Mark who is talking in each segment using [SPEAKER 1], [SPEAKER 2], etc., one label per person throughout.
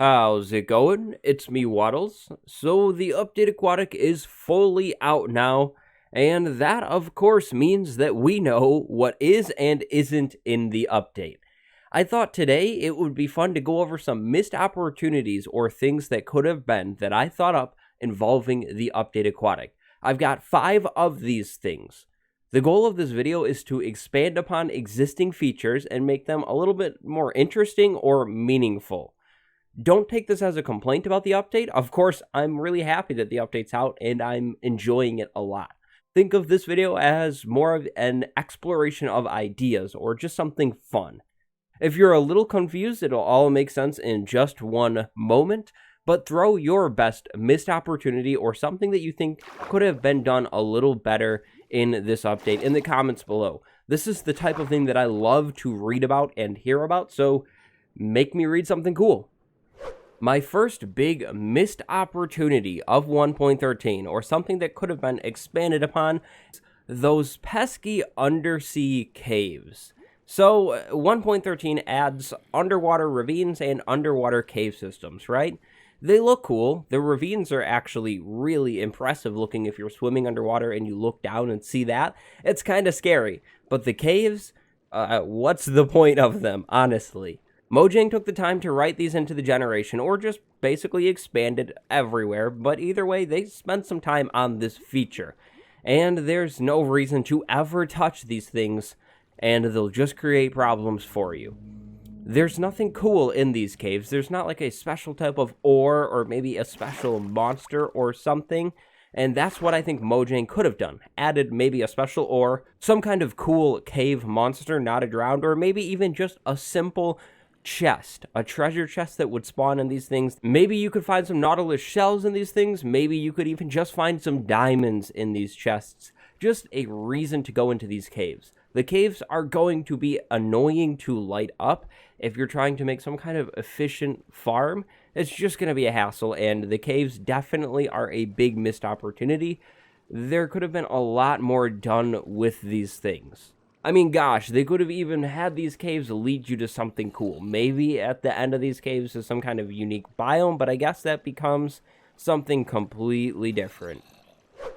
[SPEAKER 1] How's it going? It's me, Waddles. So the update Aquatic is fully out now, and that of course means that we know what is and isn't in the update. I thought today it would be fun to go over some missed opportunities or things that could have been that I thought up involving the update Aquatic. I've got 5 of these things. The goal of this video is to expand upon existing features and make them a little bit more interesting or meaningful. Don't take this as a complaint about the update. Of course, I'm really happy that the update's out and I'm enjoying it a lot. Think of this video as more of an exploration of ideas or just something fun. If you're a little confused, it'll all make sense in just one moment, but throw your best missed opportunity or something that you think could have been done a little better in this update in the comments below. This is the type of thing that I love to read about and hear about, so make me read something cool. My first big missed opportunity of 1.13, or something that could have been expanded upon, those pesky undersea caves. So 1.13 adds underwater ravines and underwater cave systems, right? They look cool. The ravines are actually really impressive looking if you're swimming underwater and you look down and see that. It's kind of scary. But the caves, what's the point of them, honestly? Mojang took the time to write these into the generation, or just basically expanded everywhere, but either way, they spent some time on this feature. And there's no reason to ever touch these things, and they'll just create problems for you. There's nothing cool in these caves. There's not like a special type of ore, or maybe a special monster or something. And that's what I think Mojang could have done. Added maybe a special ore, some kind of cool cave monster not aground, or maybe even just a simple chest, a treasure chest that would spawn in these things. Maybe you could find some Nautilus shells in these things. Maybe you could even just find some diamonds in these chests. Just a reason to go into these caves. The caves are going to be annoying to light up. If you're trying to make some kind of efficient farm, it's just going to be a hassle, and the caves definitely are a big missed opportunity. There could have been a lot more done with these things. I mean, gosh, they could have even had these caves lead you to something cool. Maybe at the end of these caves is some kind of unique biome, but I guess that becomes something completely different.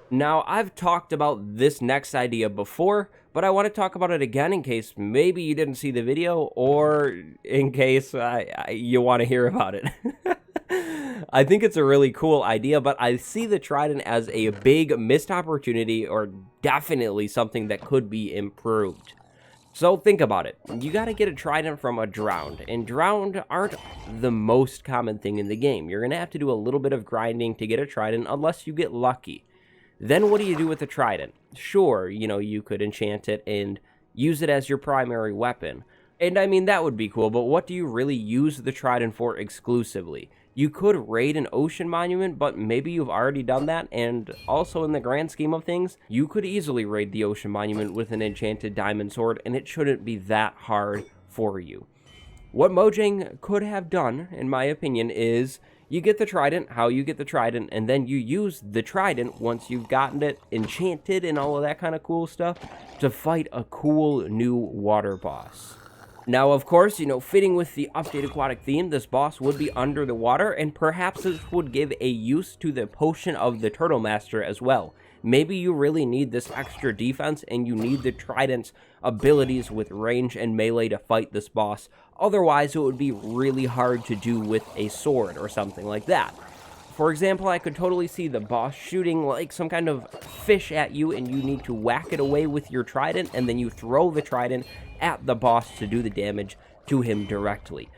[SPEAKER 1] Now, I've talked about this next idea before, but I want to talk about it again in case maybe you didn't see the video, or in case you want to hear about it. I think it's a really cool idea, but I see the Trident as a big missed opportunity, or definitely something that could be improved. So think about it. You gotta get a Trident from a drowned, and drowned aren't the most common thing in the game. You're gonna have to do a little bit of grinding to get a Trident, unless you get lucky. Then what do you do with the Trident? Sure, you could enchant it and use it as your primary weapon. And I mean, that would be cool, but what do you really use the Trident for exclusively? You could raid an ocean monument, but maybe you've already done that, and also in the grand scheme of things, you could easily raid the ocean monument with an enchanted diamond sword, and it shouldn't be that hard for you. What Mojang could have done, in my opinion, is you get the Trident, how you get the Trident, and then you use the Trident once you've gotten it enchanted and all of that kind of cool stuff to fight a cool new water boss. Now, of course, fitting with the update Aquatic theme, this boss would be under the water, and perhaps this would give a use to the potion of the Turtle Master as well. Maybe you really need this extra defense, and you need the Trident's abilities with range and melee to fight this boss. Otherwise, it would be really hard to do with a sword or something like that. For example, I could totally see the boss shooting like some kind of fish at you, and you need to whack it away with your Trident, and then you throw the Trident at the boss to do the damage to him directly.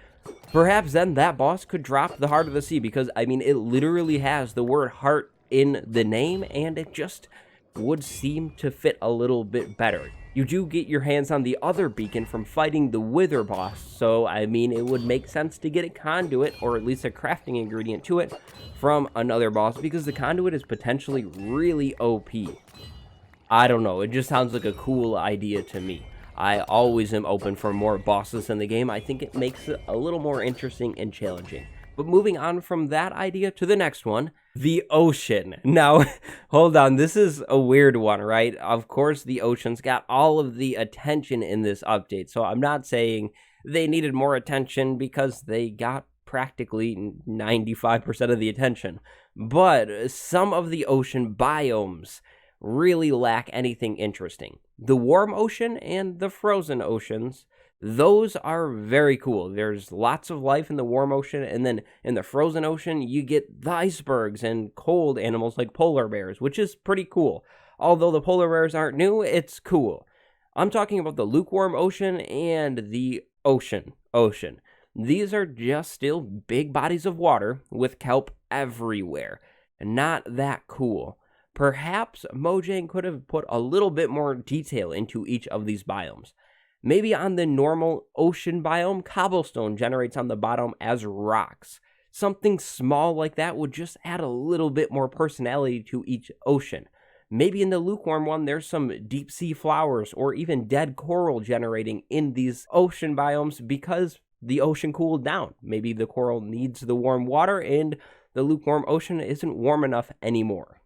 [SPEAKER 1] Perhaps then that boss could drop the Heart of the Sea, because, I mean, it literally has the word heart in the name, and it just would seem to fit a little bit better. You do get your hands on the other beacon from fighting the Wither boss, so I mean, it would make sense to get a conduit, or at least a crafting ingredient to it, from another boss, because the conduit is potentially really OP. I don't know, it just sounds like a cool idea to me. I always am open for more bosses in the game. I think it makes it a little more interesting and challenging. But moving on from that idea to the next one, the ocean. Now, hold on, this is a weird one, right? Of course, the ocean's got all of the attention in this update, so I'm not saying they needed more attention because they got practically 95% of the attention. But some of the ocean biomes really lack anything interesting. The warm ocean and the frozen oceans, those are very cool. There's lots of life in the warm ocean, and then in the frozen ocean, you get the icebergs and cold animals like polar bears, which is pretty cool. Although the polar bears aren't new, it's cool. I'm talking about the lukewarm ocean and the ocean. These are just still big bodies of water with kelp everywhere. Not that cool. Perhaps Mojang could have put a little bit more detail into each of these biomes. Maybe on the normal ocean biome, cobblestone generates on the bottom as rocks. Something small like that would just add a little bit more personality to each ocean. Maybe in the lukewarm one, there's some deep sea flowers or even dead coral generating in these ocean biomes because the ocean cooled down. Maybe the coral needs the warm water and the lukewarm ocean isn't warm enough anymore.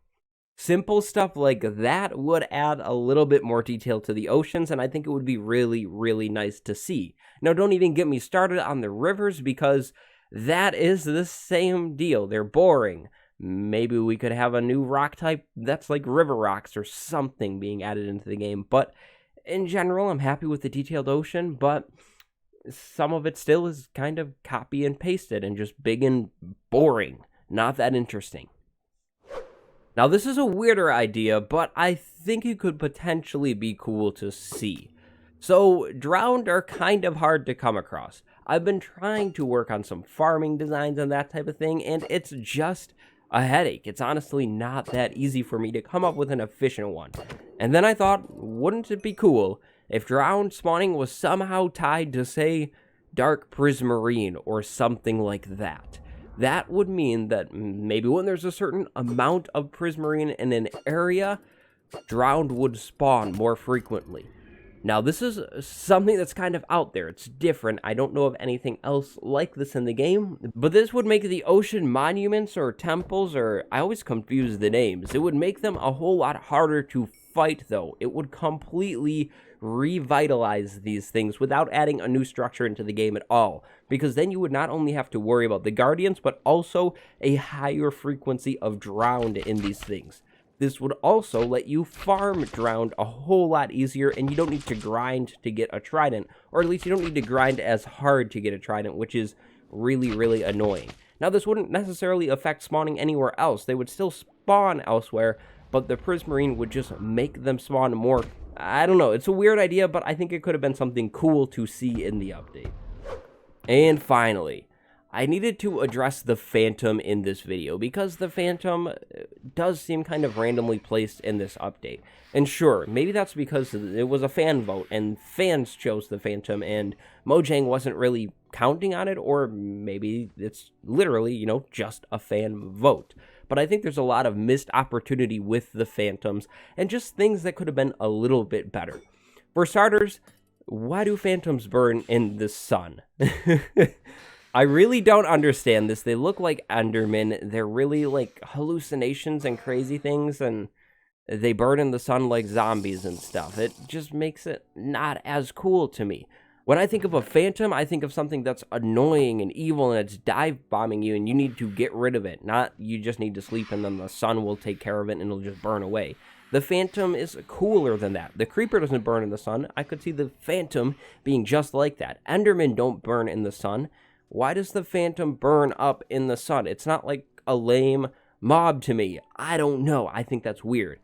[SPEAKER 1] Simple stuff like that would add a little bit more detail to the oceans, and I think it would be really, really nice to see. Now, don't even get me started on the rivers because that is the same deal. They're boring. Maybe we could have a new rock type that's like river rocks or something being added into the game. But in general, I'm happy with the detailed ocean, but some of it still is kind of copy and pasted and just big and boring. Not that interesting. Now, this is a weirder idea, but I think it could potentially be cool to see. So, drowned are kind of hard to come across. I've been trying to work on some farming designs and that type of thing, and it's just a headache. It's honestly not that easy for me to come up with an efficient one. And then I thought, wouldn't it be cool if drowned spawning was somehow tied to, say, dark prismarine or something like that? That would mean that maybe when there's a certain amount of prismarine in an area, drowned would spawn more frequently. Now, this is something that's kind of out there. It's different. I don't know of anything else like this in the game, but this would make the ocean monuments or temples, or I always confuse the names. It would make them a whole lot harder to fight, though. It would completely revitalize these things without adding a new structure into the game at all, because then you would not only have to worry about the guardians, but also a higher frequency of drowned in these things. This would also let you farm drowned a whole lot easier, and you don't need to grind to get a trident, or at least you don't need to grind as hard to get a trident, which is really, really annoying. Now, this wouldn't necessarily affect spawning anywhere else. They would still spawn elsewhere, but the prismarine would just make them spawn more. I don't know, it's a weird idea, but I think it could have been something cool to see in the update. And finally, I needed to address the Phantom in this video, because the Phantom does seem kind of randomly placed in this update. And sure, maybe that's because it was a fan vote, and fans chose the Phantom, and Mojang wasn't really counting on it, or maybe it's literally, just a fan vote. But I think there's a lot of missed opportunity with the Phantoms, and just things that could have been a little bit better. For starters, why do Phantoms burn in the sun? I really don't understand this. They look like Endermen. They're really like hallucinations and crazy things, and they burn in the sun like zombies and stuff. It just makes it not as cool to me. When I think of a Phantom, I think of something that's annoying and evil and it's dive bombing you and you need to get rid of it. Not you just need to sleep and then the sun will take care of it and it'll just burn away. The Phantom is cooler than that. The Creeper doesn't burn in the sun. I could see the Phantom being just like that. Endermen don't burn in the sun. Why does the Phantom burn up in the sun? It's not like a lame mob to me. I don't know. I think that's weird.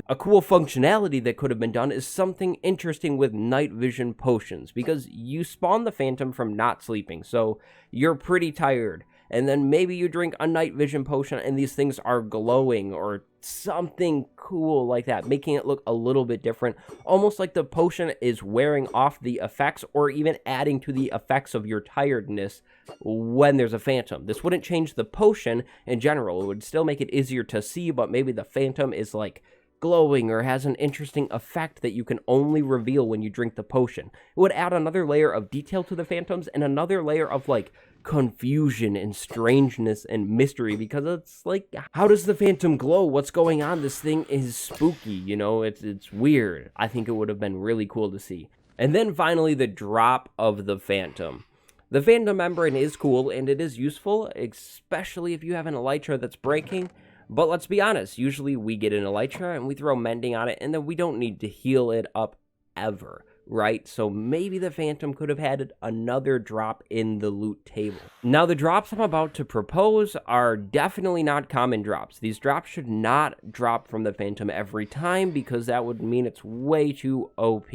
[SPEAKER 1] A cool functionality that could have been done is something interesting with night vision potions, because you spawn the Phantom from not sleeping, so you're pretty tired. And then maybe you drink a night vision potion and these things are glowing or something cool like that, making it look a little bit different, almost like the potion is wearing off the effects or even adding to the effects of your tiredness when there's a Phantom. This wouldn't change the potion in general. It would still make it easier to see, but maybe the Phantom is like glowing or has an interesting effect that you can only reveal when you drink the potion. It would add another layer of detail to the Phantoms and another layer of like confusion and strangeness and mystery, because it's like, how does the Phantom glow? What's going on? This thing is spooky, it's weird. I think it would have been really cool to see. And then finally, the drop of the Phantom. The Phantom membrane is cool and it is useful, especially if you have an elytra that's breaking. But let's be honest, usually we get an elytra and we throw mending on it and then we don't need to heal it up ever, right? So maybe the Phantom could have had another drop in the loot table. Now, the drops I'm about to propose are definitely not common drops. These drops should not drop from the Phantom every time because that would mean it's way too OP.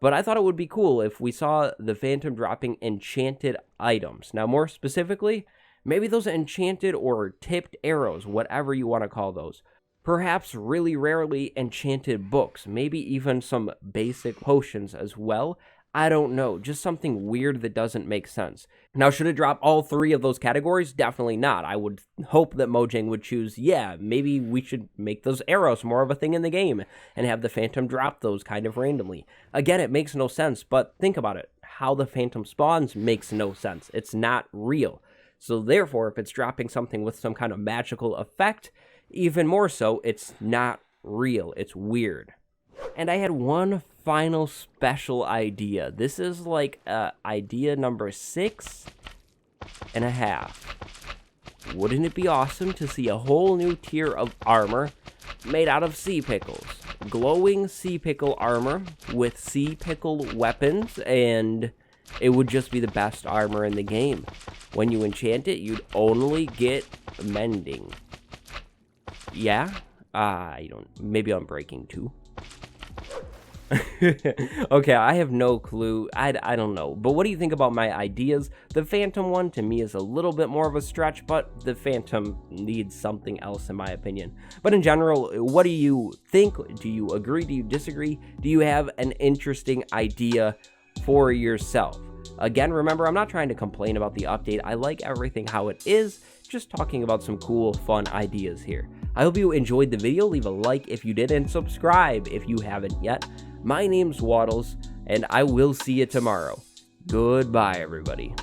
[SPEAKER 1] But I thought it would be cool if we saw the Phantom dropping enchanted items. Now, more specifically, maybe those enchanted or tipped arrows, whatever you want to call those. Perhaps really rarely enchanted books, maybe even some basic potions as well. I don't know, just something weird that doesn't make sense. Now, should it drop all three of those categories? Definitely not. I would hope that Mojang would choose, yeah, maybe we should make those arrows more of a thing in the game and have the Phantom drop those kind of randomly. Again, it makes no sense, but think about it. How the Phantom spawns makes no sense. It's not real. So therefore, if it's dropping something with some kind of magical effect, even more so, it's not real. It's weird. And I had one final special idea. This is like idea number 6.5. Wouldn't it be awesome to see a whole new tier of armor made out of sea pickles? Glowing sea pickle armor with sea pickle weapons, and it would just be the best armor in the game. When you enchant it, you'd only get mending. Yeah? I don't... Maybe I'm breaking too. Okay, I have no clue. I don't know. But what do you think about my ideas? The Phantom one, to me, is a little bit more of a stretch, but the Phantom needs something else, in my opinion. But in general, what do you think? Do you agree? Do you disagree? Do you have an interesting idea for yourself? Again, remember, I'm not trying to complain about the update. I like everything how it is, just talking about some cool, fun ideas here. I hope you enjoyed the video. Leave a like if you did, and subscribe if you haven't yet. My name's Waddles, and I will see you tomorrow. Goodbye, everybody.